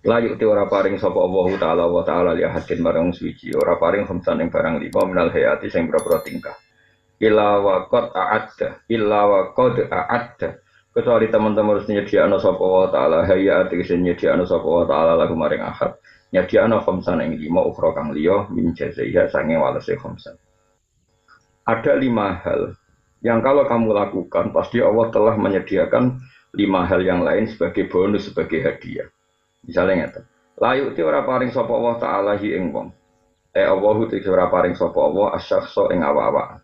La yukti ora paring sapa Allah taala wa taala li ahadin marang suci ora paring khamsan ing barang lima minal hayati sing boro tingkah. Illa wa qad a'adda kecuali teman-teman harus nyediakno sapa wa taala hayati sing nyediakno sapa wa taala lagu maring ahad nyediakno khamsan ing lima ukhra kang liya min jazaiha sange walese khamsan. Ada lima hal yang kalau kamu lakukan pasti Allah telah menyediakan lima hal yang lain sebagai bonus sebagai hadiah. Misalnya ngeten. Layu ti ora paring sapa Allah taala hi ing wong. Allahu ti ora paring sapa Allah asyakhsa ing awak-awak.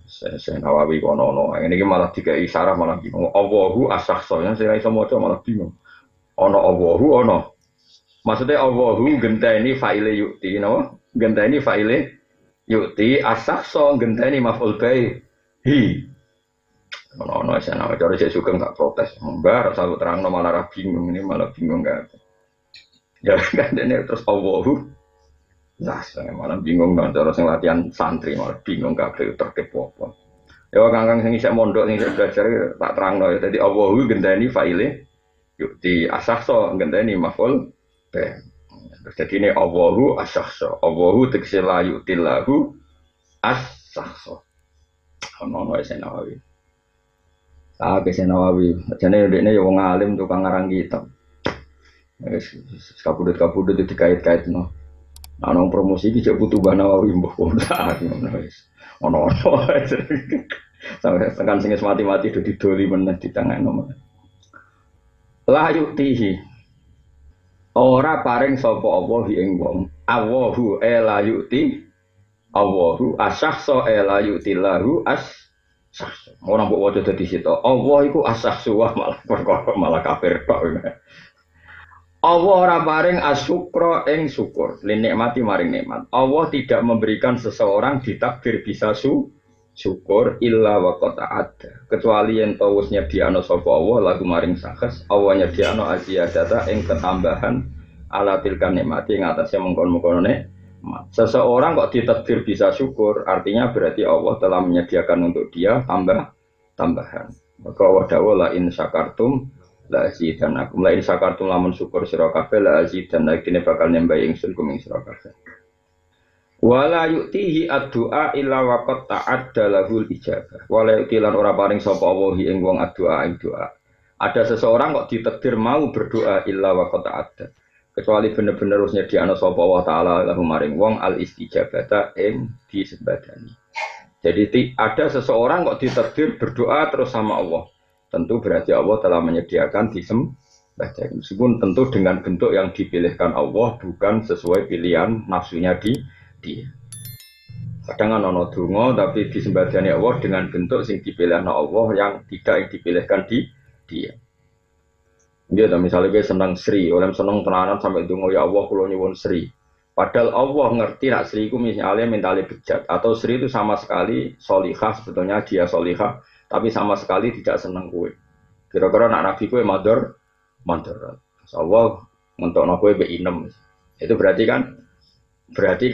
Saya Nawawi kono ini malah dikai syarah malah bingung. Allahu asyakhsa yang saya iso maca malah bingung. Ana Allahu ana. Maksudnya Allahu genteni fa'ile yukti napa? Genteni fa'ile yukti asyakhsa genteni maf'ul bai hi. Ono saya nama cara saya suka nggak protes, enggak selalu terang malah bingung ini malah bingung nggak. Ya kan ini terus Allahu, nah saya malah bingung kan cara saya latihan santri malah bingung nggak terkepo apa. Ya kang sing isek mondok sing belajar tak terang ya. Jadi Allahu genteni fa'ile yuk di asahso genteni maf'ul be. Jadi ini Allahu asahso, Allahu tegese la yutillahu asahso. Ono saya Nawawi. Ke Nawawi, jane ndekne ya wong alim tukang ngarang kitab. Wis kabudut-kabudut dikait-kaitno. Ana promosi iki cek butuh Nawawi mbah kontak ngono wis. Ono sampai tekan sing mati-mati do didoli meneh ditangano. La yuktihi. Ora paring sapa Allah ing wong. Allahu la yukti. Allahu asyahsa la yuktillahu orang mbok waca dadi situ. Allah iku asahsuwah malah perkara malah kafir tok. Allah ora paring asyukra ing syukur, linikmati maring nikmat. Allah tidak memberikan seseorang ditakdir bisa syukur illa wa qad ada. Kecuali yen to wis nyediakno sapa Allah lagu maring sakes, Allah nyediakno aziyadata ing ketambahan ala tilkan nikmati ing atase mengkon-mengkono nikmat. Seseorang kok ditakdir bisa syukur, artinya berarti Allah telah menyediakan untuk dia tambahan. Maka Allah dawuh la in syakartum la azidannakum. La in syakartum lamun syukur sira kabeh la azidannakum bakal nembahi ingsun kum ing sira kabeh. Wala yu'tihi ad-du'a illa waqad ta'adda lahul ijabah. Wala yu'tilan ora paring sapa Allah ing wong ad-du'a ing doa. Ada seseorang kok ditakdir mau berdoa illa waqad ta'adda. Kecuali bener-bener harus nyediakno sapa Allah taala lahu maring wong al istijabata ing disembadani. Jadi ada seseorang kok ditakdir berdoa terus sama Allah. Tentu berarti Allah telah menyediakan disembadani. Meskipun tentu dengan bentuk yang dipilihkan Allah bukan sesuai pilihan nafsunya dia. Kadang ana donga tapi disembadani Allah dengan bentuk sing dipilihkan Allah yang tidak dipilihkan dia. Dia misalnya gue senang Sri, oleh senang tenanan sampai dungo ya Allah kulo nyuwun Sri. Padahal Allah ngerti nak Sri itu misalnya mentali bejat atau Sri itu sama sekali solihah sebetulnya dia solihah tapi sama sekali tidak senang kue. Kira-kira nak Nabi kue mandor. Allah untuk nak kue beinem. Itu berarti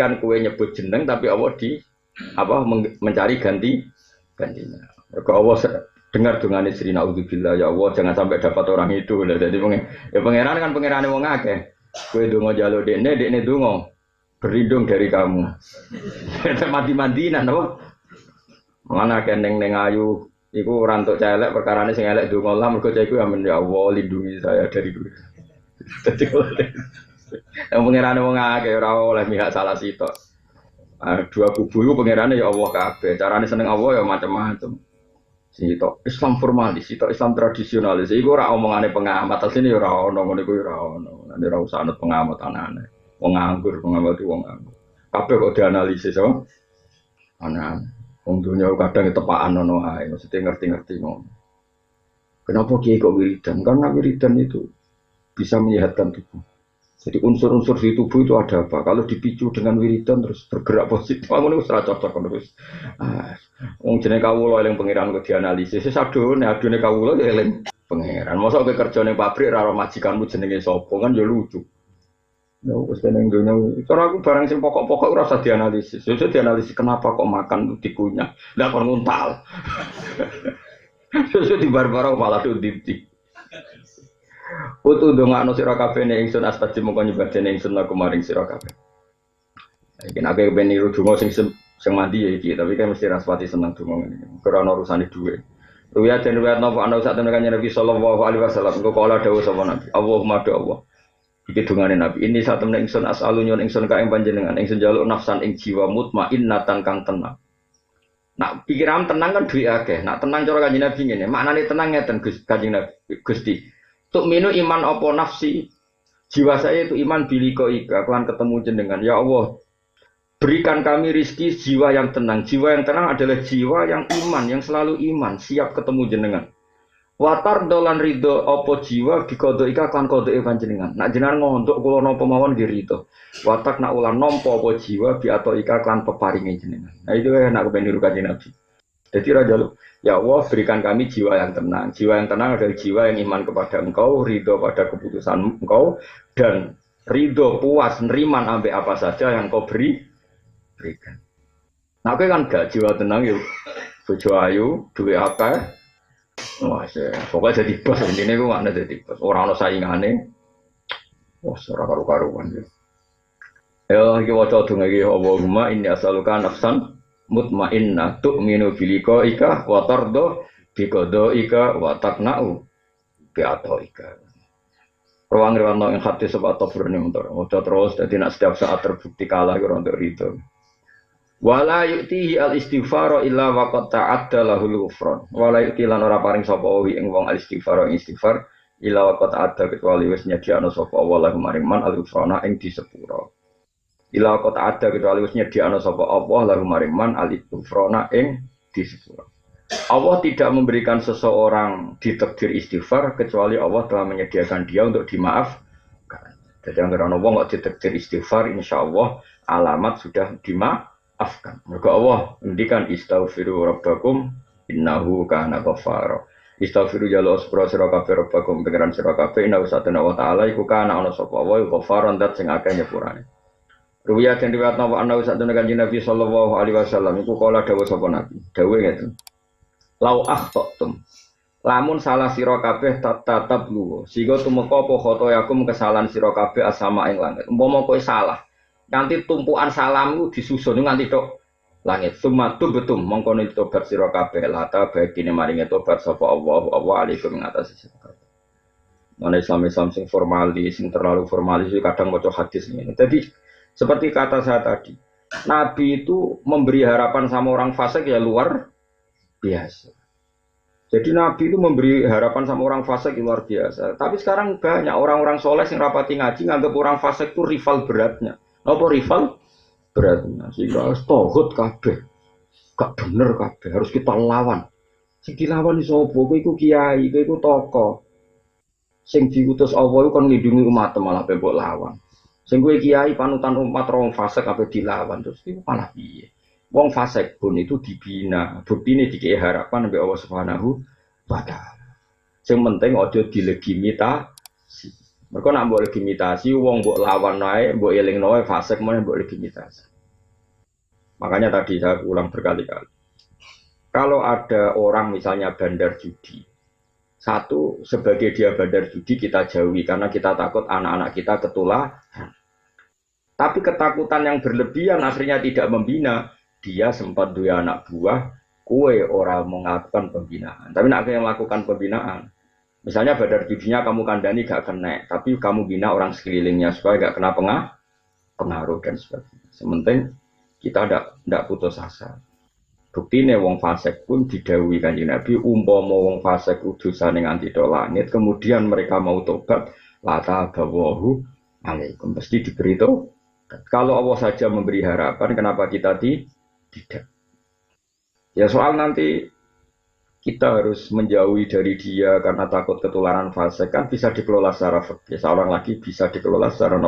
kan kue nyebut jeneng tapi Allah mencari gantinya. Kalau Allah dengar dengan istri naudzubillah ya Allah jangan sampai dapat orang itu. Jadi pangeran kan pangeran wong akeh. Kowe donga njaluk dekne donga berlindung dari kamu. Mati-matinan apa? Mana keneng neng ayu iku ora entuk celek perkarane sing elek donga lah mergo cah iku ya Allah lindungi saya dari duit. Dadi yang pangeran wong akeh ora oleh mihak salah sitok. Dua kubu iku pangerane ya Allah kabeh. Carane seneng Allah ya macam-macam. Sitok Islam formalis, sitok Islam tradisionalis. Iku ora omongane pengamat, asline ya ora ono ngene kuwi ora ono. Nek ora usah anut pengamat anane. Wong nganggur, pengamat itu wong nganggur. Kabeh kok dianalisis apa? Ana wong dunya kadang tepakan ono ae, mesti ngerti-ngerti ngono. Kenapa kiai kok wiridan? Karena wiridan itu bisa menyehatkan tubuh. Jadi unsur-unsur di tubuh itu ada apa? Kalau dipicu dengan wiridan terus bergerak positif, ngono wis ora cocok ngono wis. Wong jenenge kawula eling pangeran kok dianalisis. Sadone adune kawula ya eling pangeran. Mosok kowe kerja ning pabrik ora ora majikanmu jenenge sapa kan ya lucu. Ya wis ning donya. Cara aku barang sing pokok-pokok ora usah dianalisis. Ya dianalisis kenapa kok makan dikunyah. Lah kon nguntal. Sesuai di bar-bar malah tuh dipti. Utu ndongakno sira kabeh ning ingsun astajib mongko nyebadene ingsun laku maring sira kabeh. Iki nek kowe ben niru donga sing mandi ya iki, tapi kan mesti raspati seneng donga ngene. Ora ana urusane dhuwit. Ruya den ruwayat napa ana sak temen kanjeng Nabi sallallahu alaihi wasallam engko kala dawuh sapa Nabi. Allahumma do Allah. Iki dungane Nabi. Ini sak temen ingsun as'alu nyon ingsun ka ing panjenengan ingsun njaluk nafsan ing jiwa mutmainnatan kang tenang. Nak pikiran tenang kan duwe akeh. Nak tenang cara kanjeng Nabi ngene, maknane tenang ngeten Kanjeng Nabi Gusti. Tuk minu iman apa nafsi? Jiwa saya itu iman biliko ika, akan ketemu jenengan. Ya Allah, berikan kami rizki jiwa yang tenang. Jiwa yang tenang adalah jiwa yang iman, yang selalu iman, siap ketemu jenengan. Watar dolan ridho opo jiwa bikodo ika kan kodo evan jenengan. Nak jenengan ngontok kulo nopo mawon girito. Watak nak ulan nompo opo jiwa biato ika kan peparingin jenengan. Nah itu ya nak kependiru kanjeng Nabi. Jadi raja lu, ya Allah berikan kami jiwa yang tenang. Jiwa yang tenang adalah jiwa yang iman kepada Engkau, ridho pada keputusan Engkau, dan ridho puas neriman ambek apa saja yang Kau berikan. Nah, aku kan gak jiwa tenang yuk, bojo ayu, duwe akeh. Wah, pokoknya jadi bos intinya gue mana jadi bos. Orang orang saingannya, wah, ora karu-karuan ya. Ya, iki waca donga iki Allahumma inni as'aluka nafsan mutmainnah tu'minu bilika ika wa tardo biqada ika wa taqna'u bi ataika. Ruang riwano ing hati sebab tabrone untuk terus dadi nek setiap saat terbukti kalah ora untuk rito. Wala yu'tihi al-istighfara illa waqad ta'adda lahul ghufran. Wala yu'ti lan ora paring sapa wi ing wong al-istighfar ing istighfar illa waqad ta'adda kecuali wis nyediakno sapa Allah maring man al-ghufrana ing disepura. Ila kota ada kecuali wis nyediakno sapa Allah lalu mariman al-istighfar ing disepura. Allah tidak memberikan seseorang ditakdir istighfar kecuali Allah telah menyediakan dia untuk dimaafkan. Jadi anggar ana wong kok ditakdir istighfar insyaallah alamat sudah dimaafkan. Mergo Allah ngendikan istaghfiru rabbakum innahu kana ghaffara. Istaghfiru jaluk sepura sira kabeh rabbakum pengiran sira kabeh inna satana wa ta'ala iku kana ana sapa wa ghafaran dat sing akeh nyepurane. Ruwiyah dan riwayat nawa anna usadun kanjeng Nabi sallallahu alaihi wasallam iku kala dawuh sapa Nabi. Dawuh ngeten. Lau akhtatum. Lamun salah sira kabeh tatap luwo. Sehingga tumeka apa khotoyakum kesalahan sira kabeh asama ing langit. Umpama kowe salah, nganti tumpukan salammu disusun nganti tok langit. Sumatu betum mongko tobat sira kabeh lata bakine maringe tobat sapa Allah alaikum ngatasi sira kabeh. Mana Islam sing formalis, sing terlalu formalis kadang maca hadis ngene. Jadi seperti kata saya tadi, Nabi itu memberi harapan sama orang fasik ya luar biasa. Jadi Nabi itu memberi harapan sama orang fasik luar biasa. Tapi sekarang banyak orang-orang soleh yang rapati ngaji nganggap orang fasik itu rival beratnya. Apa rival beratnya? Sehingga tauhid kabeh, gak bener kabeh, harus kita lawan. Sing dilawan iso opo? Kowe iku kiai, kowe iku tokoh. Sing diutus Allah kan nglindungi umat malah mbok lawan. Sing kowe kiai panutan umat wong fasik ape dilawan terus iku malah piye? Wong fasik pun itu dibina, buktine dikei harapan mbek Allah Subhanahu wa taala. Sing penting aja dilegitimasi. Mergo nek mbok legitimasi wong mbok lawan wae, mbok elingno wae fasik meneh mbok legitimasi. Makanya tadi saya ulang berkali-kali. Kalau ada orang misalnya bandar judi, satu, sebagai dia bandar judi kita jauhi karena kita takut anak-anak kita ketularan. Tapi ketakutan yang berlebihan akhirnya tidak membina. Dia sempat dua anak buah, kue orang melakukan pembinaan. Tapi nak yang melakukan pembinaan, misalnya bandar judinya kamu kandani gak kena, tapi kamu bina orang sekelilingnya supaya gak kena pengaruh dan sebagainya. Sementing kita tidak putus asa. Buktine wong fasik pun didhawuhi Kanjeng Nabi umpama wong fasik dosane nganti tok langit kemudian mereka mau tobat lata bawahu alaikum pasti diberi tobat. Kalau Allah saja memberi harapan kenapa kita tidak? Ya soal nanti kita harus menjauhi dari dia karena takut ketularan fasik kan bisa dikelola secara fikih. Seorang lagi bisa dikelola secara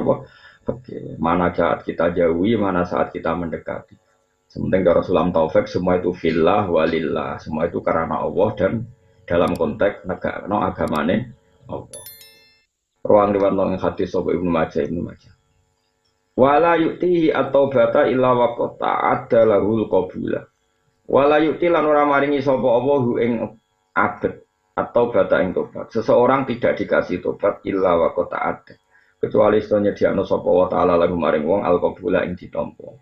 fikih. Mana saat kita jauhi, mana saat kita mendekati. Sementing cara sulam taufik semua itu fillah walillah, semua itu karena Allah dan dalam konteks negara agamane Allah. Ruang riwayat nang hadis sapa Ibnu Majah. Wala yu'tihi at-taubata illa waqad ta'adda lahul qabula. Wala yu'ti lan ora maringi sapa Allah ing abet atau bata ing tobat. Seseorang tidak dikasih tobat illa wa qad ada. Kecuali setelahnya diakno sapa wa ta'ala lagu maring wong al-qabula ing ditampa.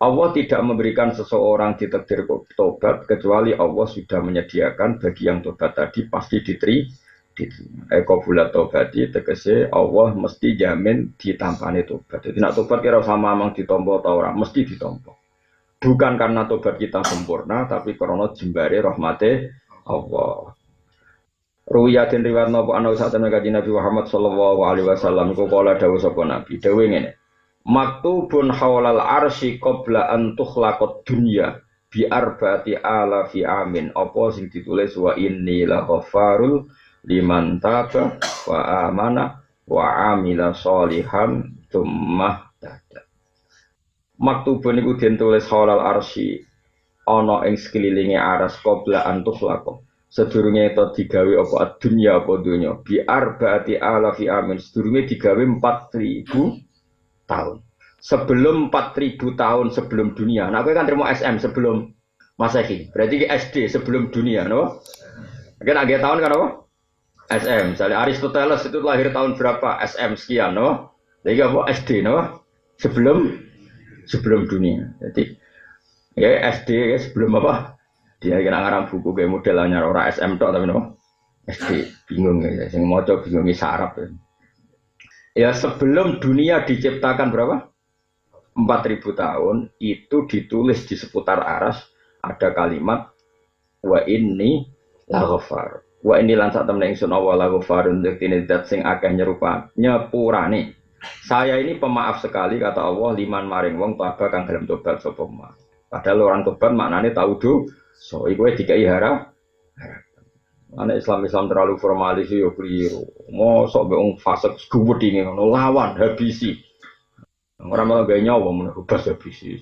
Allah tidak memberikan seseorang ditakdir tobat kecuali Allah sudah menyediakan bagi yang tobat tadi pasti diterima. Qabula tobati tegese Allah mesti jamin ditampani tobat. Jadi nak tobat kira sama mang ditampa ta ora, mesti ditampa. Bukan karena tobat kita sempurna, tapi karena jembare rahmate Allah. Ruwiyatin riwayat napa ana sak temen kanjeng Nabi Muhammad sallallahu alaihi wasallam iku kala dawuh sapa Nabi. Dawuh ngene. Maktubun haulal arsy qabla an tukhlaqad dunya bi arba'ati alafi amin. Apa sing ditulis wa inni la ghafarul liman taba wa amana wa amila sholihan tsumma tada. Maktubun iku den tulis haulal arsy ana ing sekelilinge aras qabla an tukhlaqad. Sedurunge itu digawe apa dunya apa dunya bi arba'ati alafi amin, sedurunge digawe 4000 tahun sebelum 4000 tahun sebelum dunia. Nah kowe kan terima SM sebelum Masehi, berarti SD sebelum dunia, no? Kan agak tahun kan apa? SM, misalnya Aristoteles itu lahir tahun berapa? SM sekian, no? Jadi apa SD, no? Sebelum dunia. Jadi ya SD ya sebelum apa? Dia kena ngarang buku kayak modelnya orang SM tok tapi no SD bingung ya, sing maca bingung sarap ya. Ya sebelum dunia diciptakan berapa? 4000 tahun itu ditulis di seputar aras ada kalimat wa inni la ghafar. Wa inni lan sak temne ingsun wa la ghafarun dzatine zat sing akeh nyepurane. Saya ini pemaaf sekali kata Allah liman maring wong taba kang gelem tobat sapa ma. Padahal orang tobat maknane tau do so, iku dikai harap. Anak Islam terlalu formalis yo keliru. Mosok mbek wong fasik gede ngono lawan habisi. Ora malah gawe nyawa men bebas habisi.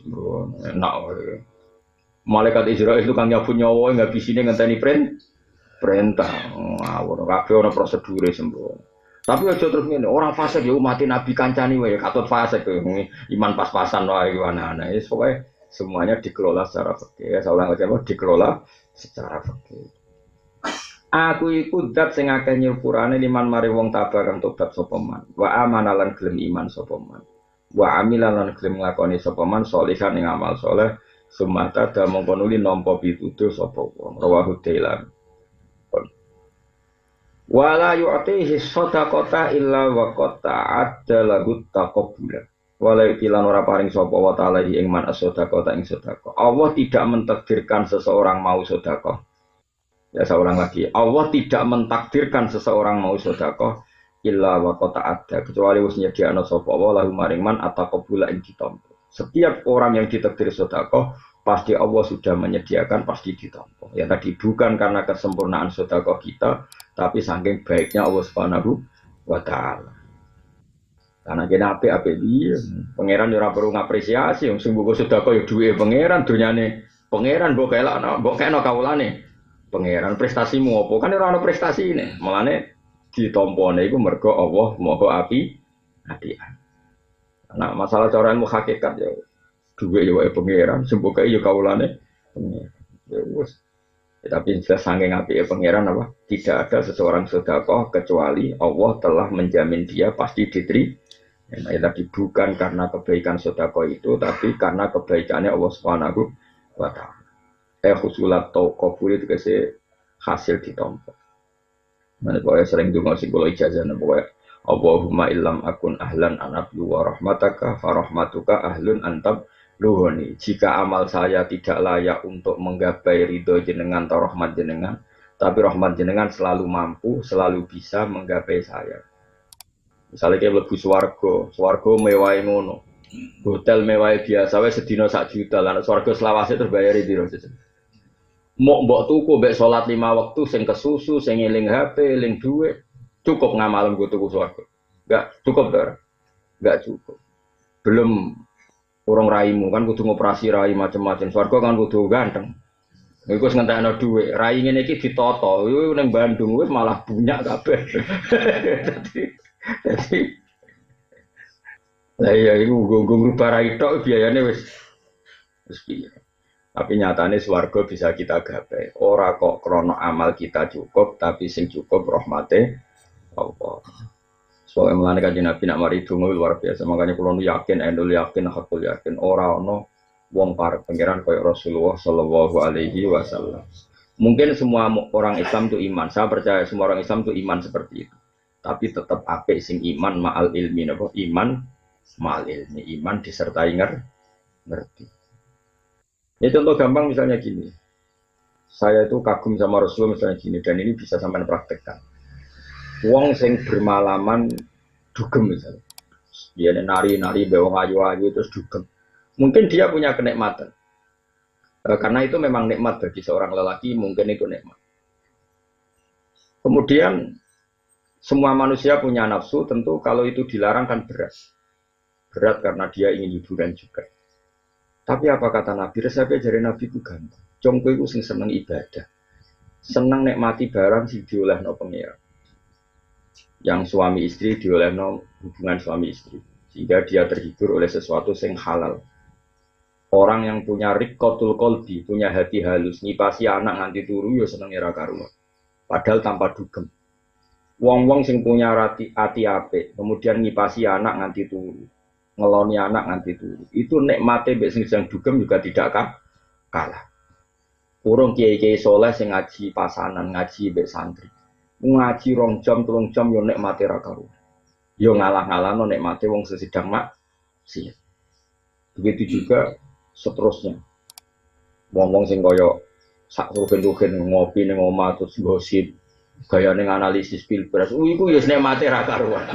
Enak wae. Malaikat Israel itu kan nyabut nyawa enggak bisine ngenteni perintah. Ngawur kabeh ana prosedure sembrono. Tapi aja terus ngene, orang fasik ya mati nabi kancani wae katut fasik iman pas-pasan wae ana-ana. Wis pokoke semuanya dikelola secara fikih. Ya, salah apa dikelola secara fikih. Aku iku zat sing akeh nyepurane liman mari wong tabah kang tobat sapa man. Wa amana lan gelem iman sapa man. Wa amila lan gelem nglakoni sapa man sholihan ing amal saleh. Sumata da mongko nuli nampa pituduh sapa wong. Rawahu Dailan. Wala yu'tihi shadaqata illa wa qad ta'adda lahu taqabbula. Walau ikilan ora paring sapa wa ta'ala ing man as-sadaqah ta ing sedekah. Allah tidak mentakdirkan seseorang mau sedekah. Ya seorang lagi. Allah tidak mentakdirkan seseorang mau sedekah illa wa qad ta'adda kecuali wis nyediakno sapa wa lahu maring man at-taqabbula ing ditampa. Setiap orang yang ditakdir sedekah pasti Allah sudah menyediakan pasti ditampa. Ya tadi bukan karena kesempurnaan sedekah kita, tapi saking baiknya Allah Subhanahu wa taala. Karena kena apik dia, pangeran ora perlu ngapresiasi, wong sing mbok sedekah ya duwe pangeran, donyane pangeran mbok kena kawulane. Pangeran prestasimu apa? Kan ora ono prestasine. Mulane ditampane iku mergo Allah Maha apian. Nah, masalah cara ilmu hakikat ya duwe ya wae pangeran, sing mbok ya kawulane pangeran. Ya wis. Tapi jelas saking apike pangeran apa? Tidak ada seseorang sedekah kecuali Allah telah menjamin dia pasti diterima. Nah, tadi bukan karena kebaikan sedekah itu, tapi karena kebaikannya Allah Subhanahu wa taala. Husulat taqabbul itu hasil ditampa. Nah, pokoknya sering donga sing kula ijazah pokoknya Allahumma illam akun ahlan an abdu wa rahmataka fa rahmatuka ahlun antab luhoni. Jika amal saya tidak layak untuk menggapai ridho jenengan atau rahmat jenengan, tapi rahmat jenengan selalu mampu, selalu bisa menggapai saya. Misalnya kayak lebih swarga mewah ngono, hotel mewah biasa, wes sedino 1 juta, lan swarga selawase terbayar di biro. Mau mbok tuku, mbek sholat 5 waktu, sing kesusu, sing eling HP, eling duit, cukup ngamalem gue tuku swarga. Enggak cukup dar, enggak cukup. Belum urung raimu kan kudu ngoperasi rai macam-macam, swarga kan kudu ganteng. Iku wis ngentekno dhuwit, rai ngene iki ditata, iku ning Bandung wis malah bunyak kabeh. Jadi, lah iya, itu gue rubah rai tok biayanya wis piye. Tapi nyatane swarga bisa kita gapai. Ora kok krono amal kita cukup, tapi sing cukup rahmate Allah. Soalnya melane kanjeng Nabi nak mari donga luar biasa. Makanya kula yakin, endul yakin, hakul yakin ora ono wong parek pangeran kaya Rasulullah sallallahu alaihi wasallam. Mungkin semua orang Islam itu iman. Saya percaya semua orang Islam itu iman seperti itu. Tapi tetap apik sing iman ma'al ilmi napa? Iman ma'al ilmi, iman disertai ngerti. Ya contoh gampang misalnya gini. Saya itu kagum sama Rasulullah misalnya gini dan ini bisa sampean praktekkan. Wong sing bermalaman dugem misalnya. Dia nari-nari bewong ayu-ayu terus dugem. Mungkin dia punya kenikmatan. Karena itu memang nikmat bagi seorang lelaki, mungkin itu nikmat. Kemudian semua manusia punya nafsu, tentu kalau itu dilarang kan berat. Berat karena dia ingin hiburan juga. Tapi apa kata Nabi? Resepnya dari Nabi itu gampang. Congko itu sing seneng ibadah. Seneng nikmati barang sing diolehno pengira. Yang suami istri diolehno hubungan suami istri. Sehingga dia terhibur oleh sesuatu sing halal. Orang yang punya riqqatul qalbi, punya hati halus, ngipasi anak nganti turu ya seneng ora karuan. Padahal tanpa dugem. Wong-wong sing punya hati apik, kemudian ngipasi anak nganti turu, ngeloni anak nganti turu. Itu nikmate mbek sing sedang dugem juga tidak kalah. Urung kiai-kiai saleh sing ngaji pasanan, ngaji mbek santri. Ngaji 2 jam, 3 jam yo nikmate ra karuan. Yo ngalah-ngalahno nikmate wong sedang maksiat. Begitu juga seterusnya. Ngomong sing kaya sak rugen-rugen ngopi ning omah terus gosip, gayane analisis pilpres. Iku ya nikmate ra karuan.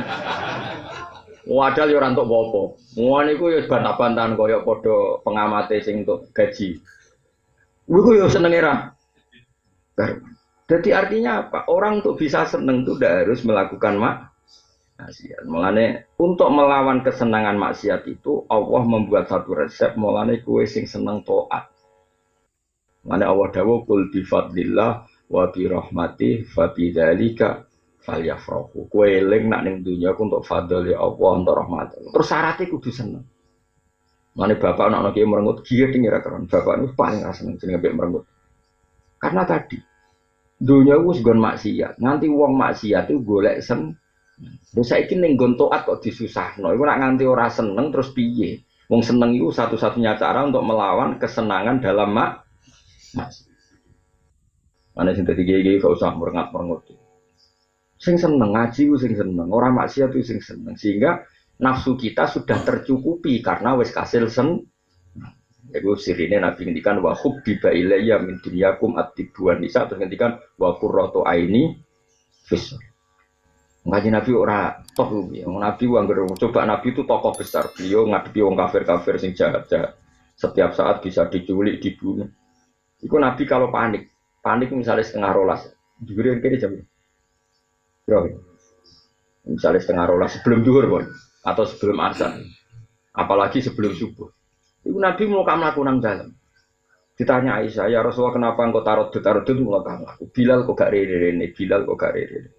Wadal yo ora entuk apa-apa. Ngono iku ya bantah-bantahan kaya padha pengamate sing entuk gaji. Iku yo senenge ra karuan. Jadi artinya apa? Orang untuk bisa seneng itu tidak harus melakukan maksiat. Mulane untuk melawan kesenangan maksiat itu Allah membuat satu resep. Mulane kue sing seneng taat. Mulane Allah dawuh qul bi fadlillah wa bi rahmati fa bidzalika falyafrahu. Kue eling nak ning dunya untuk fadl ya Allah untuk rahmat. Terus syaratnya kudu seneng. Mulane bapak anak kiai merengut giat ngira keren. Bapak itu paling seneng jenenge merengut. Karena tadi dunia wis nggon maksiat. Nganti wong maksiat itu golek Terus saiki ning nggon taat kok disusahno. Iku nak nganti ora seneng terus piye? Wong seneng itu satu-satunya cara untuk melawan kesenangan dalam maksiat. Mana sing dadi kiai gak usah merengat-merengut. Sing seneng ngaji ku sing seneng, ora maksiat itu sing seneng. Sehingga nafsu kita sudah tercukupi karena wis kasil Iku sirine Nabi ngendikan wa hubbiba ilayya min dunyakum at-tibuan nisa terus ngendikan wa qurratu aini fis. Ngaji Nabi ora toh piye. Nabi anggere coba Nabi itu tokoh besar. Beliau ngadepi wong kafir-kafir sing jahat-jahat. Setiap saat bisa diculik, dibunuh. Iku Nabi kalau panik misalnya 11:30. Dhuwure kene jam. Bro. Misalnya 11:30 sebelum zuhur, Bon, atau sebelum azan. Apalagi sebelum subuh. Ibu Nabi mau kamu lakukan dalam. Ditanya Aisyah, ya Rasulullah kenapa engkau taruh mau kamu laku? Bilal kok gak rene, Bilal kok gak rene.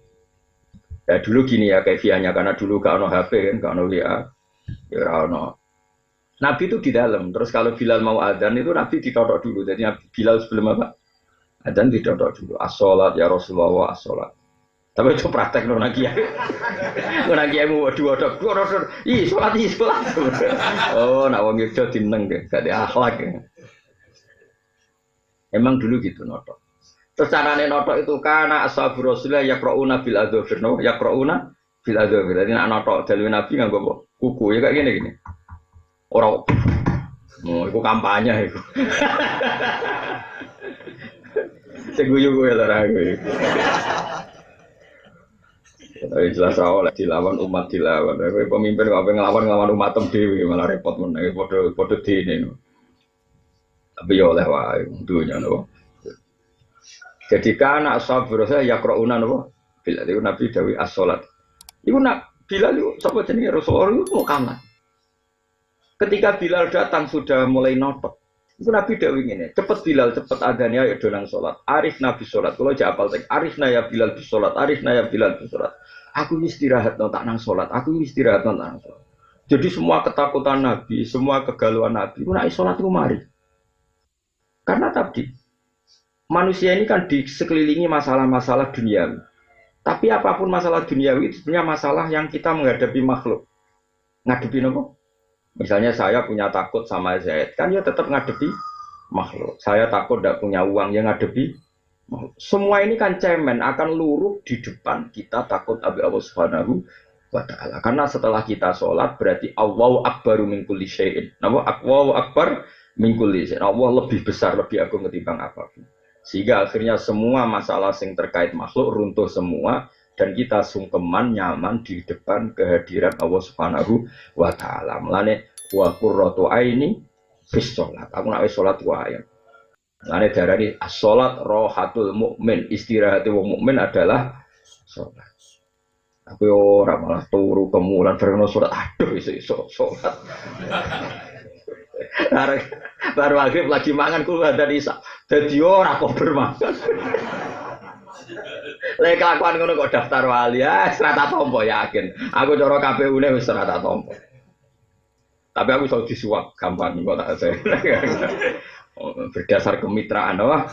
Ya dulu gini ya kefianya karena dulu gak ono HP kan, gak ono WA, ya ono. Nabi itu di dalam. Terus kalau Bilal mau adzan itu Nabi ditodok dulu. Jadi Bilal sebelum apa? Adzan ditodok dulu. As-sholat ya Rasulullah as-sholat. Tapi itu praktek nona kiai. Nona kiai mau dua dok. Ih sholat. Oh, nak wong itu tineng deh, gak ada akhlak ya. Emang dulu gitu notok. Terus carane notok itu karena ashabu Rasulullah yaqrauna bil adzafir, no? Yaqrauna bil adzafir. Jadi nak notok dalil Nabi nganggo kuku ya kayak gini. Orang, itu kampanye itu. Seguyu gue lah gue. Tapi jelas oleh dilawan umat dilawan. Pemimpin kok ngelawan umat dewi malah repot meneh padha dene. Tapi ya oleh wae dunya napa. Jadi kana ashab Rasul yaqrauna napa? Bila itu Nabi dawuh as-salat. Iku nak Bilal itu sapa jenenge Rasulullah itu mau kamar. Ketika Bilal datang sudah mulai notok. Itu Nabi dawuh ngene, cepet Bilal, cepet adzan ya donang salat. Arif Nabi salat. Kalau jak apal tek arifna ya Bilal bis salat, arifna ya Bilal bis salat. Aku istirahat tak nang salat, aku istirahat tak nang salat. Jadi semua ketakutan Nabi, semua kegalauan Nabi, ku nek salat ku mari. Karena tadi manusia ini kan disekelilingi masalah-masalah duniawi. Tapi apapun masalah duniawi itu sebenarnya masalah yang kita menghadapi makhluk. Ngadepi apa? Misalnya saya punya takut sama Zaid, kan ya tetap ngadepi makhluk. Saya takut tidak punya uang, yang ngadepi makhluk. Semua ini kan cemen akan luruh di depan kita takut Allah Subhanahu wa ta'ala. Karena setelah kita sholat berarti Allahu akbaru min kulli syai'in. Allahu akbar min kulli syai'in. Allah lebih besar, lebih agung ketimbang apapun. Sehingga akhirnya semua masalah yang terkait makhluk runtuh semua dan kita sungkeman nyaman di depan kehadiran Allah Subhanahu wa taala. Mulane wa qurratu aini bis sholat. Aku nak wis sholat wae. Mulane darani as-sholat rohatul mukmin. Istirahat wong mukmin adalah sholat. Aku ora malah turu kemulan bareng sholat. Aduh iso sholat. Baru maghrib lagi mangan kulo dan isa. Dadi ora kok bermakan. Lek kelakuan ngono kok daftar wali ya serata tompo yakin. Aku cara KPU-ne wis serata tompo. Tapi aku iso disuap gampang kok tak saya. Berdasar kemitraan wah.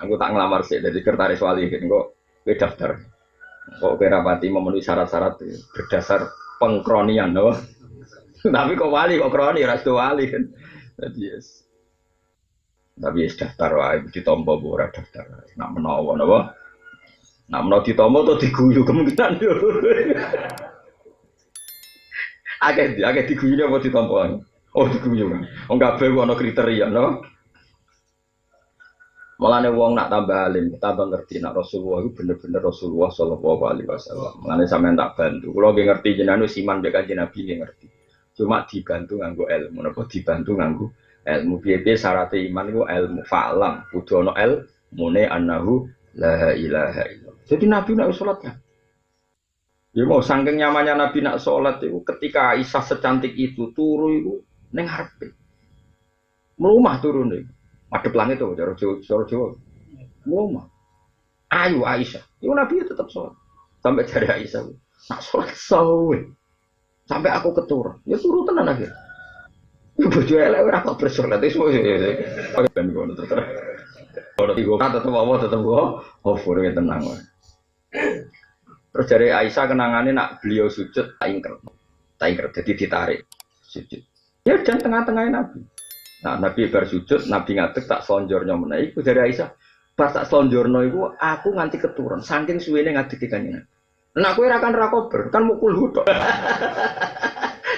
Aku tak ngelamar sih dari sekretaris wali kok kowe daftar. Kok kira pati memenuhi syarat-syarat berdasar pengkronian wah. Tapi kok wali kok kroni ora wali kan. Jadi yes. Tapi yes daftar wae ditampa ora daftar. Nak menawa napa? Nak menawa ditampa to diguyu kemungkinan yo. Akeh diguyu apa ditampa? Oh diguyu. Wong kabeh ana kriteria no. Mulane wong nak tambah alim, tambah ngerti nak Rasulullah itu bener-bener Rasulullah sallallahu alaihi wasallam. Mulane sampean tak bantu. Kula nggih ngerti jenengan siman mbek Kanjeng Nabi nggih ngerti. Cuma dibantu nganggo ilmu, napa dibantu nganggo ilmu. Piye-piye syarat iman iku ilmu fa'lam, kudu ana ilmune annahu la ilaha illallah. Jadi Nabi nak salat kan. Ya mau saking nyamannya Nabi nak salat itu ketika Aisyah secantik itu turu itu ning ngarepe. Mlumah turun iki. Madhep langit to cara Jawa. Mlumah. Ayo Aisyah. Iku Nabi tetap salat. Sampai jari Aisyah. Nak salat sawe. Sampai aku keturun, ya turu tenan akhir. Ya bojo elek ora kok bersolat wis ben ngono terus. Ora digo kata tetep over tenang wae. Terus dari Aisyah kenangannya nak beliau sujud tak ingker jadi ditarik sujud. Ya dan tengah-tengahnya Nabi. Nah Nabi bersujud, Nabi ngadeg tak slonjornya meneh iku dari Aisyah. Pas tak slonjorno iku aku nganti keturun saking suwene ngadeg kanjeng. Nah kowe ra kan ra kober, kan mukul hudok.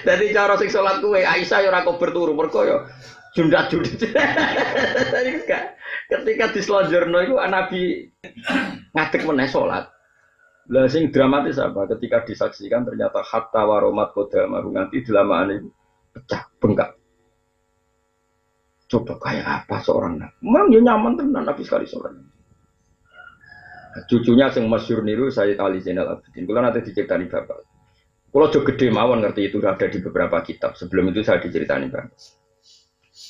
Dadi cara sing salat kowe Aisyah ya ora kober turu mergo ya jundak-jundik. Ketika dislonjorno iku Nabi ngadeg meneh salat. Lah sing dramatis apa? Ketika disaksikan ternyata hatta waromat qodama nganti dilamaane pecah bengkak. Coba kayak apa seorang Nabi? Memang ya nyaman tenan Nabi sekali salat. Cucunya yang masyhur niru Sayyid Ali Zainal Abidin. Kalau nanti diceritani bapak. Kalau jauh gede mawon ngerti itu ada di beberapa kitab. Sebelum itu saya diceritani bapak.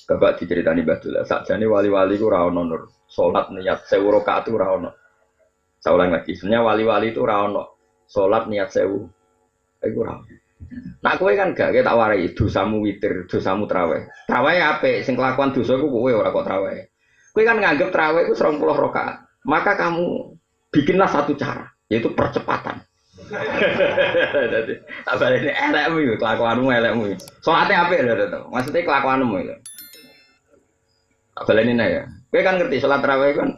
Bapak diceritani Badullah. Sakjane wali-wali itu rawono nur. Salat niat 1000 rakaat itu rawono. Saya ulang lagi. Sebenarnya wali-wali itu rawono. Salat niat 1000. Itu rawono. Nah kowe kan gak tak warai dosamu witir, dosamu traweh. Traweh apik, sing kelakuan dosa iku kowe ora kok traweh. Kowe kan nganggep traweh iku 20 rakaat. Maka kamu bikinlah satu cara, yaitu percepatan. Jadi, apa ini elekmu itu, kelakuanmu elekmu. Soalnya apa ya, maksudnya kelakuanmu itu. Apa ini ya? Kau kan ngerti, sholat tarawih kan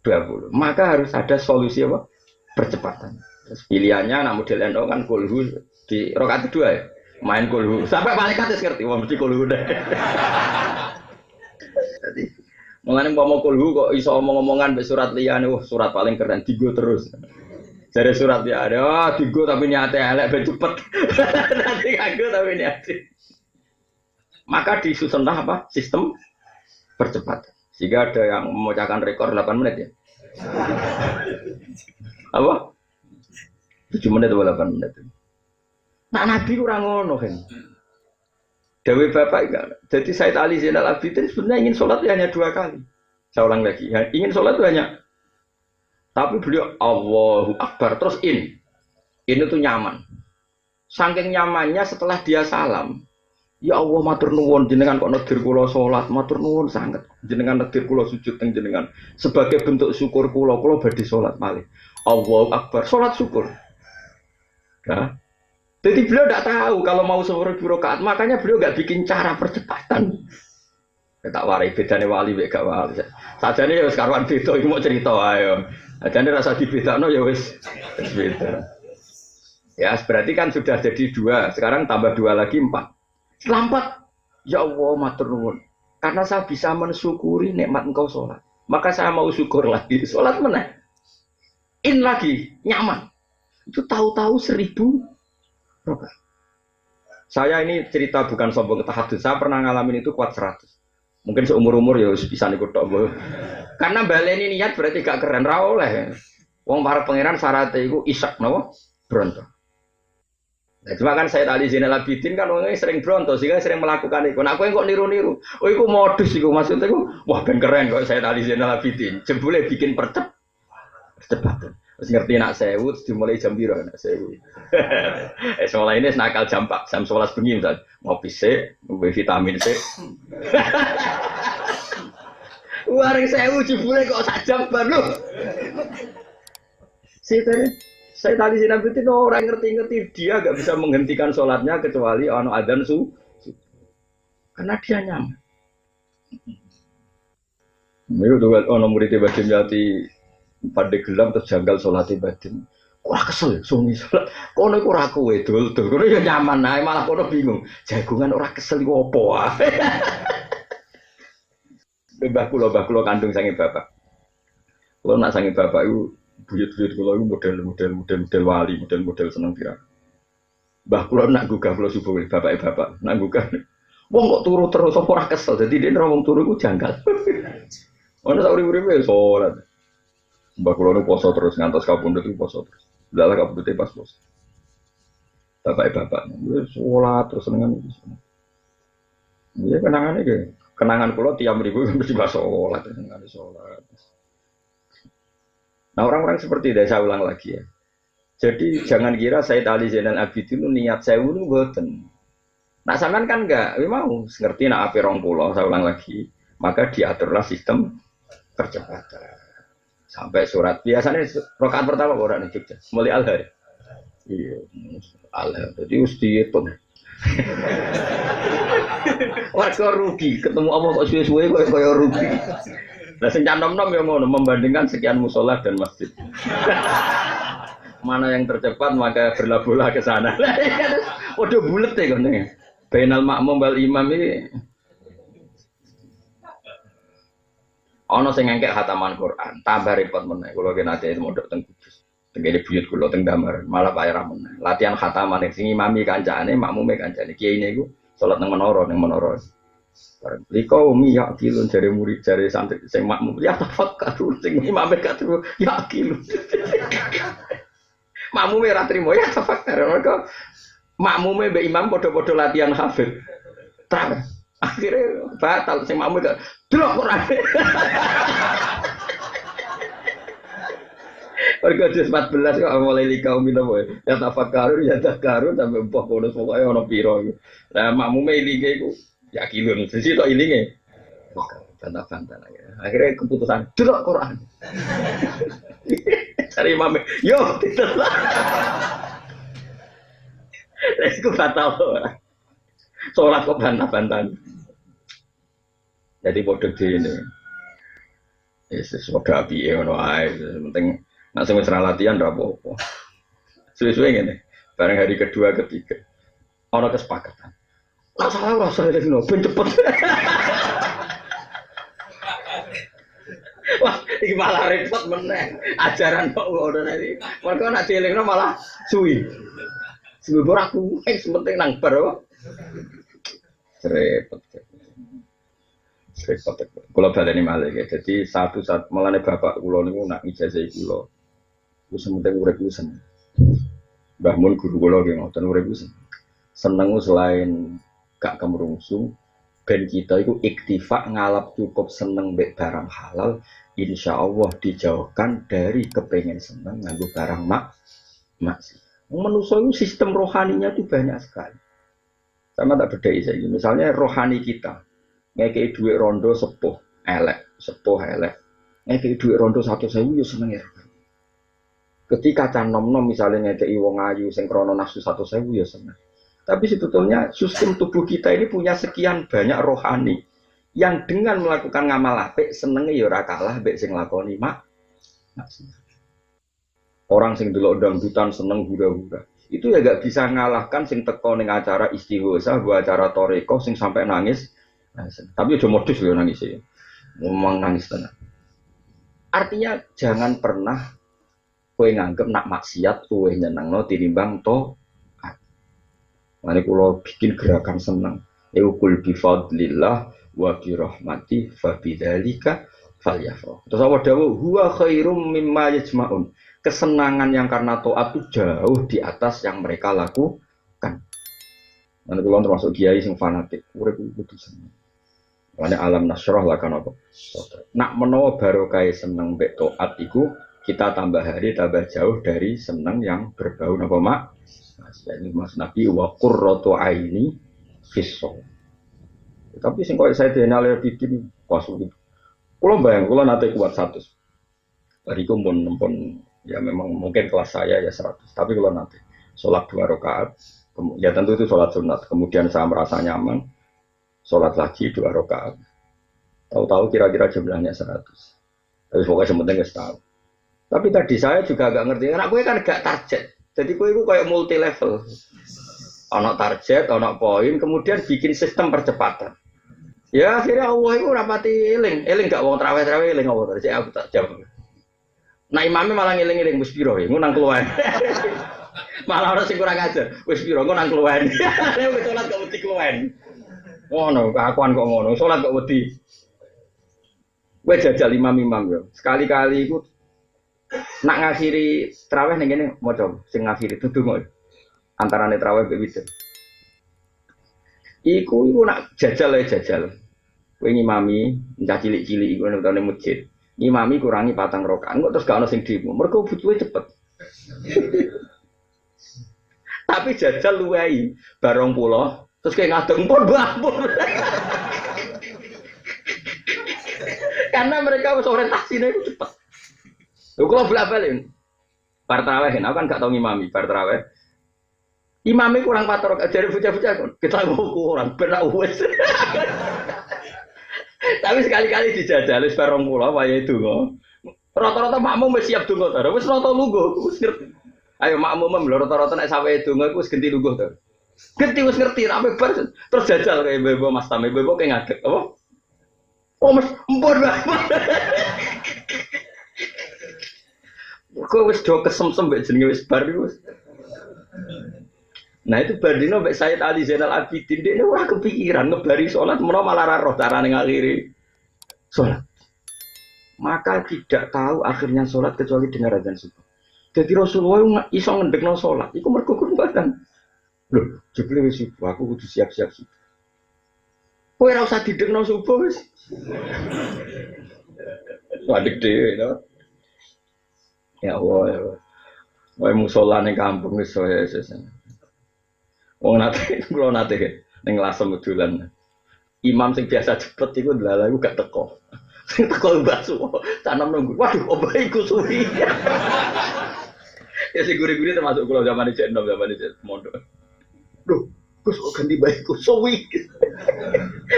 20. Maka harus ada solusi apa? Percepatan. Terus pilihannya, nak model NO kan kulhu di rakaat kedua ya, main kulhu. Sampai malaikat ngerti, wah mesti kulhu deh. Jadi. Mengenai mau kulhu kok iso omong-omongan be surat liyane, wah surat paling keren digo terus. Dari surat ya ada, digo tapi niate elek ben cepet. Nanti kagok tapi niate. Maka disusunlah apa? Sistem percepatan. Sehingga ada yang memecahkan rekor 8 menit ya. Apa? 7 menit atau 8 menit. Nah Nabi kurang ngono kan. Dewi Bapak enggak. Jadi Sayyid Ali Zainal Abidin sebenarnya ingin sholat hanya 2 kali. Saya ulang lagi. Ingin sholat itu hanya. Tapi beliau Allahu Akbar terus in. Ini tuh nyaman. Saking nyamannya setelah dia salam. Ya Allah matur nuwun jenengan kok nedir kula salat, matur nuwun sanget. Jenengan nedir kula sujud teng jenengan. Sebagai bentuk syukur kula badhe salat malih. Allahu Akbar, salat syukur. Nah, jadi beliau tidak tahu kalau mau 1000 rakaat, makanya beliau nggak bikin cara percepatan. Tak warai bedane wali mek gak wali. Sajane ya wis karuan beda iki mau cerita ayo. Sajane rasa dibedakno ya wis beda. Ya berarti kan sudah jadi 2, sekarang tambah 2 lagi 4. Setelah 4, ya Allah matur nuwun. Karena saya bisa mensyukuri nikmat engkau sholat. Maka saya mau syukur lagi. Sholat meneh. In lagi, nyaman. Itu tahu-tahu 1000 rakaat. Saya ini cerita bukan sombong tahadud. Saya pernah ngalamin itu kuat 100. Mungkin seumur-umur ya bisa niku tok. Karena baleni niat berarti gak keren ra oleh. Wong para pangeran syaratnya iku isak napa? Bronto. Nah, cuma kan saya tadi Zainal Abidin kan orangnya sering bronto, sehingga sering melakukan itu. Nah, aku yang kok niru-niru. Oh, itu modus itu maksudnya. Wah, ben keren kok saya tadi Zainal Abidin. Jebule bikin percepatan. Terus ngerti nak sewu, dimulai jam biru nak sewu. Sekolah ini nakal jam 4, jam 11 bengi misal. Ngopi C, vitamin C. Warung sewu jebule kok sak jam baru. Saya tadi si Nabi itu orang ngerti-ngerti dia gak bisa menghentikan sholatnya kecuali ono adzan su, karena dia nyaman. Ini tuh ono murid Badim Yati pada gelam terus janggal sholat Badim. Wah kesel, sungi sholat. Kono iku ora kowe dul, kono ya nyaman ae malah kono bingung. Jagungan ora kesel iku opo wae. Mbah kula kandung sange bapak. Kula nak sange bapak iku buyut-buyut kula iku model wali, model seneng pirang. Mbah kula nak gugah kula subuh bapak nak gugah. Wong kok turu terus apa ora kesel. Dadi dia wong turu iku janggal. Ono sak urip-uripe salat. Mbah kula nu poso terus ngantos kapundhut iku poso terus. Lala kapundhute pas poso. Bapak wis salat terus senengan iki. Iya kenangane iki. Kenangan kula tiap mriku mesti pas salat, senengan salat. Nah orang-orang seperti itu, saya ulang lagi ya. Jadi jangan kira Sayyid Ali Zainal Abidin itu niat sewu itu boten. Nah sampean kan enggak, mau ngerti nak ape 20, saya ulang lagi. Maka diaturlah sistem percepatan. Sampai surat biasanya rakaat pertama orang di Jogja, mulai al-har. Iya, al-har. Jadi harus dihitung. Warga rugi, ketemu Allah kok suwe-suwe kaya rugi. Nah, sing nom-nom ya ngono membandingkan sekian musola dan masjid. Mana yang tercepat maka berlabuhlah ke sana. Waduh bulet ya kan. Bainal makmum wal imam ini. Ono sing ngengkek khataman Quran, tambah repot meneh. Kula ki nate mondok teng Kudus. Tengene buyut kula teng Damar, malah Pak Era meneh. Latihan khataman sing imami kancane, makmume kancane. Kiai niku salat nang menara. Liko umi yakilun jari murid jari santri sing makmum ya tafakkaru sing imame gak terus yakilun. Makmume ra trimo ya tafakkar. Mergo makmume mbek imam padha-padha latihan hafid. Terus akhirnya batal sing makmume gak delok Quran. Mergo juz 14 kok mulai likau minapa ya tafakkaru ya takaru sampai mbah kono pokoke ana pira iku. Lah makmume ilinge iku yakilun, sisi tok ilinge. Bantah-bantah lagi. Akhirnya keputusan delok Quran. Cari imam. Yo, ditelok. Resku batal. Salat kok bantah-bantah. Jadi bodoh ini. Yesus bodoh api ngono ae. Penting nek sing wis latihan ora apa-apa. Suwe-suwe ngene. Bareng hari kedua ketiga ana kesepakatan. Nak salah rasa dari ben cepet. Wah, iki malah repot meneh. Ajaran kok ngono tadi. Mergo nak dielingno malah suwi. Sebab aku penting nang bar apa? Repot. Kula baleni malih ya. Jadi satu-satu melane bapak kula niku nak ijazah kula. Ku sementing urip ku seneng. Mbah Mun guru kula nggih ngoten urip ku seneng selain gak kemrungsung ben kita itu iktifa ngalap cukup seneng mbek barang halal insyaallah dijauhkan dari kepengen seneng nganggo barang maksiat. Manusia itu sistem rohaninya itu banyak sekali. Sama tak beda saiki. Misalnya rohani kita ngekei duit rondo sepuh elek. Ngekei duit rondo 1.000 yo seneng ya. Ketika can nom-nom misalnya ngekei wong ayu sing krana nafsu 1.000 ya seneng. Tapi sebetulnya sistem tubuh kita ini punya sekian banyak rohani yang dengan melakukan ngamal apik senenge ya ora kalah mbek sing lakoni orang sing delok dangdutan seneng hura-hura. Itu ya gak bisa ngalahkan sing teko ning acara istighosa, acara toreko sing sampai nangis. Tapi udah modus lho nangis ya. Ngomong nangis tenan. Artinya jangan pernah kowe nganggep nak maksiat kowe nyenengno tinimbang to. Mane kula bikin gerakan seneng. Eukul bi fadlillah wa bi rahmati fa bidzalika falyafrah. Terus apa dawuh huwa khairum mimma yajmaun. Kesenangan yang karena taat itu jauh di atas yang mereka lakukan. Mane kula termasuk kiai sing fanatik, urip kudu seneng. Mane alam nasrah lah kan apa. Nak menawa barokah seneng mbek taat iku kita tambah hari tambah jauh dari seneng yang berbau napa mak. Ini Mas Nabi wa qurratu aini fis-shalah. Tapi sing koyo saya denale bikin pas itu. Kula bayang kula nate kuat 100. Bariku pun ya memang mungkin kelas saya ya 100. Tapi kula nate salat 2 rakaat. Ya tentu itu salat sunat. Kemudian saya merasa nyaman. Salat lagi 2 rakaat. Tahu-tahu kira-kira jumlahnya 100. Tapi pokoknya sementing wis tahu. Tapi tadi saya juga agak ngerti. Karena gue kan gak target. Jadi kue itu kayak multi level, ono target, ono poin, kemudian bikin sistem percepatan. Ya akhirnya Allah itu rapati eling gak wong traweh eling Allah tadi aku tak jawab. Nah imamnya malah eling wis piro ya, nang keluwen. Malah orang sing kurang ajar, wis piro nang keluwen. Wis salat gak wedi keluwen. Ngono, kakuan kok ngono, salat gak wedi. Kowe jajal imam-imam yo. Sekali-kali iku nak ngakhiri traweh ning kene maca sing ngakhiri tudung antarane traweh mbek witir. Iku nak jajal ae jajal. Kowe ngimami encah cilik-cilik iku nang tane masjid. Ngimami kurangi 4 rakaat. Engko terus gak ono sing demo. Mergo butuhe cepet. Tapi jajal luwehi barong pulo terus kayak ngadeg pun mbah. Karena mereka wis orientasine itu cepet. Lho kula bolak-balik. Bar traweh, aku kan gak tau ngimami bar traweh. Imame kurang 4 rakaat jare bocah-bocah kita kurang ben wis. Tapi sekali-kali dijajal wis bar 20 wayahe donga. Rata-rata makmum wis siap donga ta. Wis rata lungguh, wis ngerti. Ayo makmum lho rata-rata nek sawahe donga iku wis genti lungguh ta. Genti wis ngerti rame bar terus jajal kaya bebo Mas Tame bebo kaya ngadeg apa? Oh Mas empur banget. Kok wis do kesem-sem mbek jenenge wis bar iku. Nah itu Bardino mbek Sayyid Ali Zainal Abidin dekne ora kepikiran ngebari salat menawa malah ra roh carane ngakhiri salat. Maka tidak tahu akhirnya salat kecuali dengar azan subuh. Jadi Rasulullah iso ngendekno salat iku mergo kurban. Lho, jebule wis subuh aku kudu siap-siap subuh. Kowe ora usah didekno subuh wis. Wadek dhewe to. Ya Allah, ya Allah. Wae musola ning kampung wis wis. Wong nate kula nate ning Lasem dolan. Imam sing biasa cepet iku ndalah iku gak teko. Sing teko Mbah Suwo, tanam nunggu. Waduh, opo iku suwi. Ya sing guri-guri termasuk kula zaman iki enom zaman iki mondok. Duh, Gus kok ganti bayiku suwi.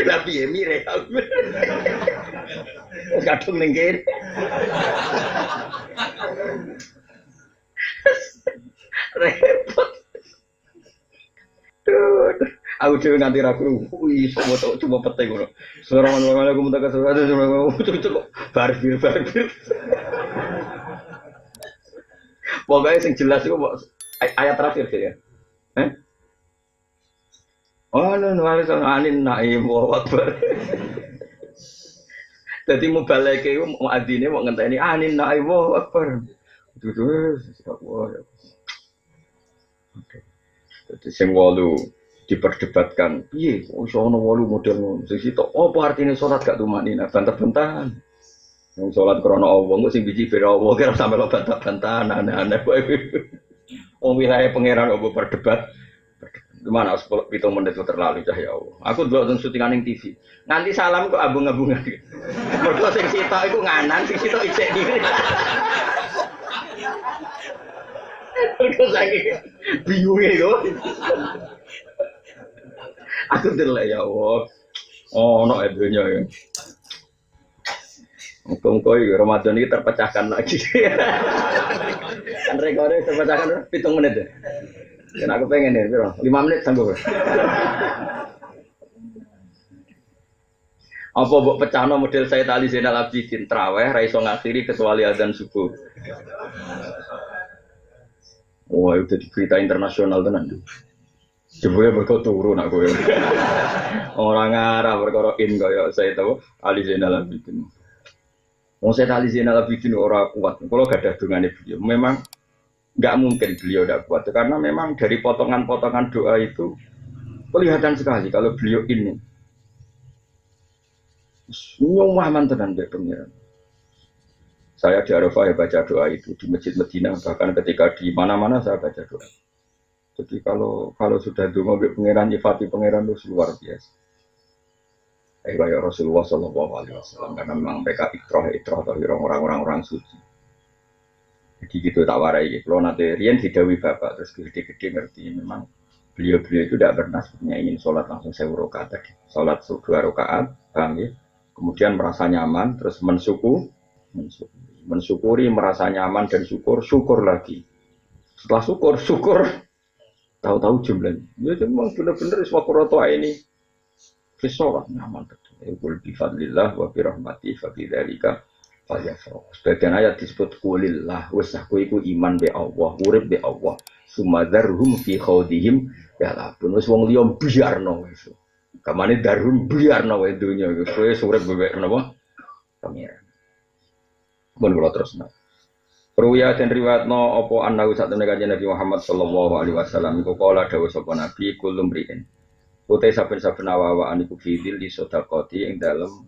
Lah piye mire. Kadung ning kene. Repot. Aku dhewe nganti ra krungu. Wih, coba pete ngono. Assalamualaikum warahmatullahi wabarakatuh. Barbir. Pokoknya yang jelas itu ayat terakhir sih ya. Oh, nulis anin naim wa akbar. Jadi mubaleke iku muadzine mau ngenteni anin naim wa akbar. Dudu Jadi sing 8 diperdebatkan. Piye kok iso ana 8 model ngono. Sing sitok apa artine salat gak tumaknina bantah-bantahan. Wong salat krana Allah kok sing biji bera Allah kira sampe lo bantah-bantahan aneh-aneh kowe. Wong wilayah pangeran opo berdebat. Mana 10 menit itu terlalu cah ya Allah. Aku delok nang syutingan ning TV. Nganti salam kok abung-abungan. Mergo sing sitok iku nganan, sing sitok isik kiri. Mergo saking bingunge kok. Aku delok ya Allah. Oh, ono edonya ya. Muka-muka iki Ramadan ini terpecahkan lagi. Kan rekornya terpecahkan 7 menit ya. Dan aku pengen nih, 5 menit sanggup. Apa mbok pecahno model saya Ali Zainal Abidin traweh ra iso ngakhiri kecuali azan subuh. Wah, itu di berita internasional tenan. Jebule mergo turu nak kowe. Ora ngarah perkara in kaya saya tahu Ali Zainal Abidin. Wong saya Ali Zainal Abidin ora kuat. Kalau gak ada dungane beliau, memang nggak mungkin beliau tidak kuat karena memang dari potongan-potongan doa itu kelihatan sekali kalau beliau ini semua mantan dan pengiran. Saya di Arafah ya baca doa itu di Masjid Medina, bahkan ketika di mana-mana saya baca doa. Jadi kalau sudah doa pengiran nyifati pengiran itu luar biasa. Kayak Rasulullah SAW karena memang mereka ikrah atau orang-orang suci. Jadi gitu tak warai gitu. Kalau nanti Rian didawi bapak terus gede-gede ngerti memang beliau-beliau itu tidak pernah sebenarnya ingin sholat langsung 1000 rakaat tadi. Sholat 2 rakaat, paham ya? Kemudian merasa nyaman, terus mensyukuri, merasa nyaman dan syukur lagi. Setelah syukur, tahu-tahu jumlahnya. Ya memang benar-benar iswakuroto ini. Sholat nyaman betul. Qul bi fadlillah wa bi rahmati fa bi dzalika falyafrahu. Sebagian ayat disebut qulillah wis aku iku iman be Allah, urip be Allah. Sumadarhum fi khawdihim ya labun wis wong liya biarno wis. Kamane darhum biarno wae donya wis kowe urip bebek menapa? Pangeran. Mun kula terusna. Ruwiya den riwayatno apa annahu satene kanjeng Nabi Muhammad sallallahu alaihi wasallam iku kala dawuh sapa Nabi kulum riin. Utai saben-saben awa-awaan iku fidil di sodakoti yang dalam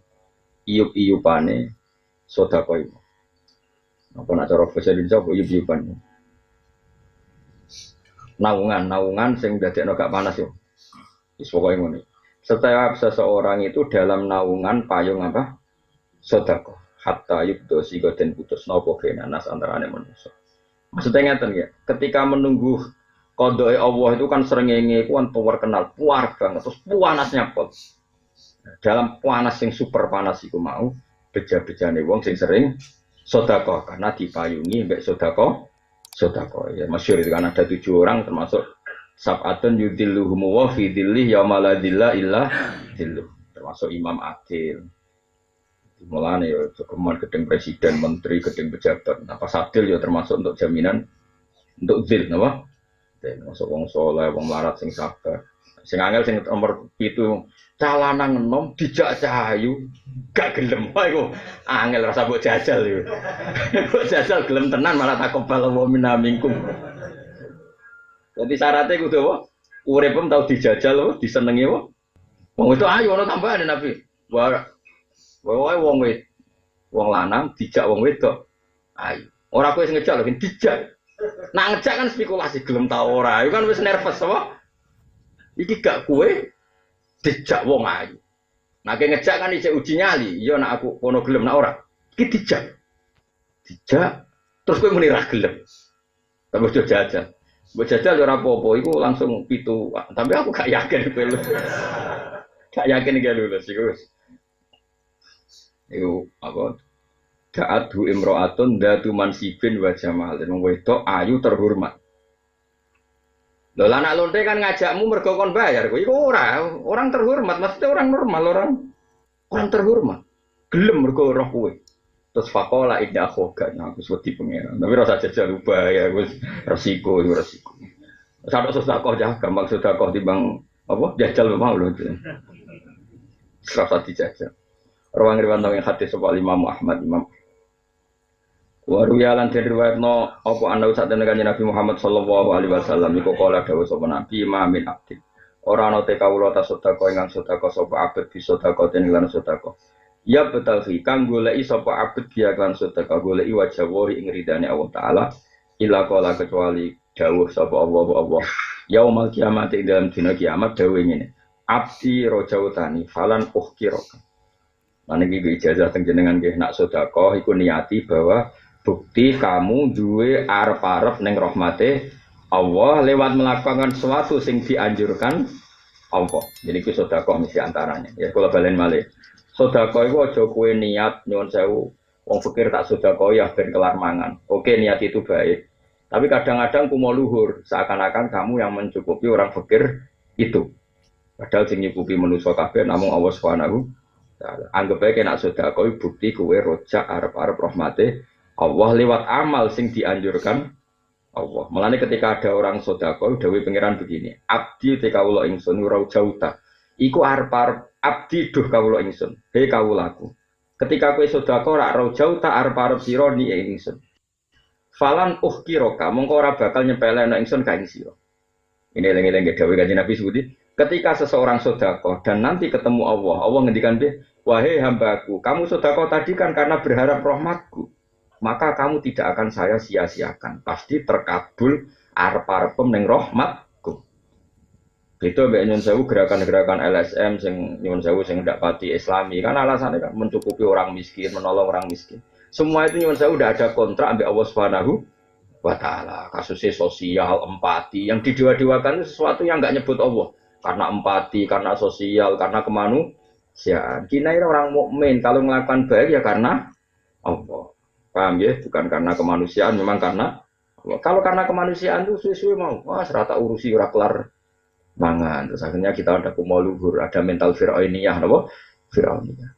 iup-iupane sodakoi. Apa nak cara bahasa Indonesia apa iup-iupane? Naungan sing dadekno gak panas yo. Wis pokoke ngono. Setiap seseorang itu dalam naungan payung apa? Sodako. Hatta yubdo sigoten putus napa kenanas antarane manusia. Maksudnya ngeten ya, ketika menunggu qada'i Allah itu kan srengenge ku kan terkenal puar banget terus panasnya pot. Dalam panas yang super panas iku mau beja-bejane wong sing sering sedekah karena dipayungi mbek sedekah ya masyhur itu kan ada 7 orang termasuk sab'atun yudilluhum wa fi dhilli yauma la dhilla illa dhilluh termasuk Imam Adil. Mulane ya kemudian gedeng presiden, menteri, gedeng pejabat. Apa sadil ya termasuk untuk jaminan untuk dhil napa? Masuk wong soleh, wong larat sing sabar. Sing angel sing nomor 7 calanang enom dijak cahayu gak gelem wae kok. Angel rasa mbok jajal yo. Mbok jajal gelem tenan malah takobal wa minna minkum. Jadi syaratnya kudu apa? Uripem tau dijajal apa disenengi apa? Wong itu ayo ana tambahan Nabi. Wae wong lanang dijak wong wedok. Ayo. Ora kowe sing ngejak lho dijak. Nak ngejak kan spekulasi gelem ta ora. Iku kan wis nervous apa? Iki gak kue dijak wong ayu. Nak ngejak kan isih uji nyali. Iya nak aku kono gelem nak ora. Iki dijak. Dijak terus kowe muni ra gelem. Tapi ojo jajal. Mbok jajal ora apa-apa iku langsung 7. Tapi aku gak yakin kowe lho. Gak yakin iki lulus iku. Iku apa? Da'atu imro'atun datu mansibin wa jamal. Dan wedok ayu terhormat. Lho anak lonte kan ngajakmu mergo kon bayar. Iku orang terhormat, maksudnya orang normal, orang terhormat. Gelem mergo roh kowe. Terus faqala idza khoga aku wedi pengen. Tapi rasa jajal bahaya wis resiko. Sadok sedekah ya, gampang sedekah timbang apa? Jajal mau lho. Serasa dijajal. Rawang riwayat yang hadis sapa Imam Ahmad Imam Waruyalan den riwayatno apa ana satene kanjeng Nabi Muhammad sallallahu alaihi wasallam iku kala dawuh sapa Nabi mamin abdi. Ora ana te kawula ta sedekah ingkang sedekah sapa abet bisa sedekah den lan sedekah. Ya betul fi kang goleki sapa abet dia lan sedekah goleki wajah wori ing ridane Allah taala ila kala kecuali dawuh sapa Allah yaumal kiamat ing dalam dina kiamat dawuh ngene abdi rojautani falan ukhkiraka lan iki ijazah teng jenengan nggih nak sedekah iku niati bahwa bukti kamu duwe arep-arep ning rahmate Allah lewat melakukan sesuatu sing dianjurkan Allah. Jadi itu sedekah mesti antaranya. Ya kalau balen malih. Sedekah iku aja kowe niat nyuwun sewu wong fakir tak sedekah ya ben kelar mangan. Oke niat itu baik. Tapi kadang-kadang kumo luhur seakan-akan kamu yang mencukupi orang fakir itu. Padahal sing nyukupi manusa kabeh namung Allah Subhanahu taala. Anggap ae nek sedekah bukti kowe rojak arep-arep rahmate Allah lewat amal sing dianjurkan Allah. Mulane ketika ada orang sedekah dawuh pangeran begini, abdi te kawula ingsun ora jauta. Iku arep-arep abdi duh kawula ingsun. He kawulaku. Ketika kowe sedekah ora jauta arep-arep sira ni ingsun. Falan uhkiroka mongko ora bakal nyepelekno ingsun ka ing sira. Ini eling-eling dawuh Kanjeng Nabi sebuti, ketika seseorang sedekah dan nanti ketemu Allah, Allah ngendikan dia, "Wahai hambaku, kamu sedekah tadi kan karena berharap rahmatku. Maka kamu tidak akan saya sia-siakan. Pasti terkabul arep-arepem ning rahmatku." Itu mbek nyun sewu gerakan-gerakan LSM sing nyun sewu sing ndak pati Islami kan alasannya kan mencukupi orang miskin, menolong orang miskin. Semua itu nyun sewu udah ada kontrak ambek Allah Subhanahu wa taala. Kasusnya sosial, empati yang didewa-dewakan itu sesuatu yang enggak nyebut Allah. Karena empati, karena sosial, karena kemanusiaan. Kita ini orang mukmin kalau melakukan baik ya karena Allah. Paham ya? Bukan karena kemanusiaan, memang karena Allah. Kalau karena kemanusiaan itu suwe-suwe mau, wah serata urusi ora kelar mangan. Terus akhirnya kita ada kumo luhur, ada mental Fir'auniyah, napa? Fir'auniyah.